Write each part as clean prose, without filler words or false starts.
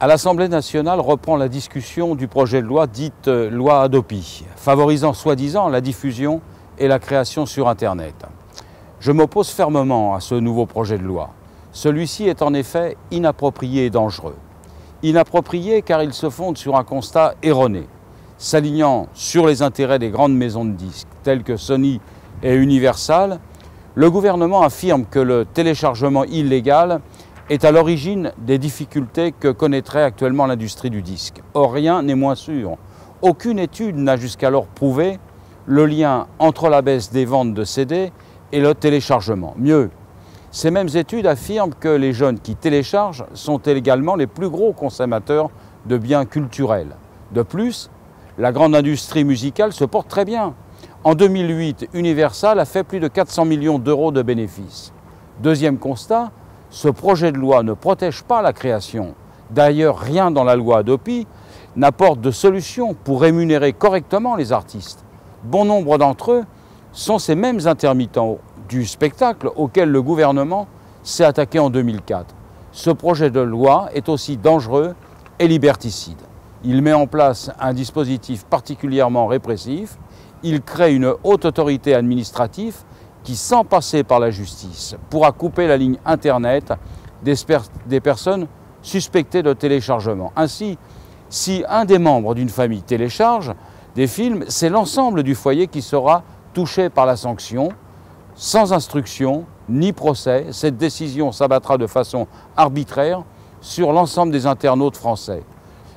À l'Assemblée nationale reprend la discussion du projet de loi dite loi Hadopi, favorisant soi-disant la diffusion et la création sur Internet. Je m'oppose fermement à ce nouveau projet de loi. Celui-ci est en effet inapproprié et dangereux. Inapproprié car il se fonde sur un constat erroné, s'alignant sur les intérêts des grandes maisons de disques telles que Sony et Universal. Le gouvernement affirme que le téléchargement illégal est à l'origine des difficultés que connaîtrait actuellement l'industrie du disque. Or, rien n'est moins sûr. Aucune étude n'a jusqu'alors prouvé le lien entre la baisse des ventes de CD et le téléchargement. Mieux, ces mêmes études affirment que les jeunes qui téléchargent sont également les plus gros consommateurs de biens culturels. De plus, la grande industrie musicale se porte très bien. En 2008, Universal a fait plus de 400 millions d'euros de bénéfices. Deuxième constat, ce projet de loi ne protège pas la création. D'ailleurs, rien dans la loi Hadopi n'apporte de solution pour rémunérer correctement les artistes. Bon nombre d'entre eux sont ces mêmes intermittents du spectacle auxquels le gouvernement s'est attaqué en 2004. Ce projet de loi est aussi dangereux et liberticide. Il met en place un dispositif particulièrement répressif. Il crée une haute autorité administrative qui, sans passer par la justice, pourra couper la ligne Internet des personnes suspectées de téléchargement. Ainsi, si un des membres d'une famille télécharge des films, c'est l'ensemble du foyer qui sera touché par la sanction. Sans instruction ni procès, cette décision s'abattra de façon arbitraire sur l'ensemble des internautes français.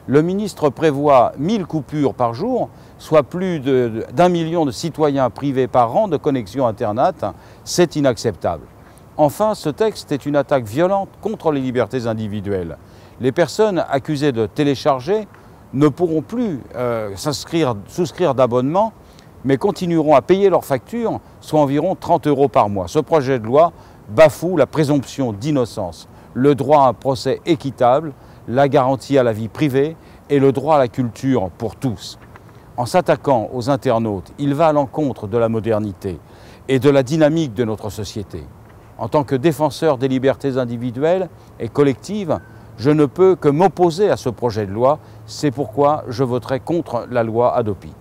Le ministre prévoit 1000 coupures par jour, soit plus d'1 million de citoyens privés par an de connexion Internet. C'est inacceptable. Enfin, ce texte est une attaque violente contre les libertés individuelles. Les personnes accusées de télécharger ne pourront plus souscrire d'abonnement, mais continueront à payer leurs factures, soit environ 30 € par mois. Ce projet de loi bafoue la présomption d'innocence, le droit à un procès équitable, la garantie à la vie privée et le droit à la culture pour tous. En s'attaquant aux internautes, il va à l'encontre de la modernité et de la dynamique de notre société. En tant que défenseur des libertés individuelles et collectives, je ne peux que m'opposer à ce projet de loi. C'est pourquoi je voterai contre la loi Hadopi.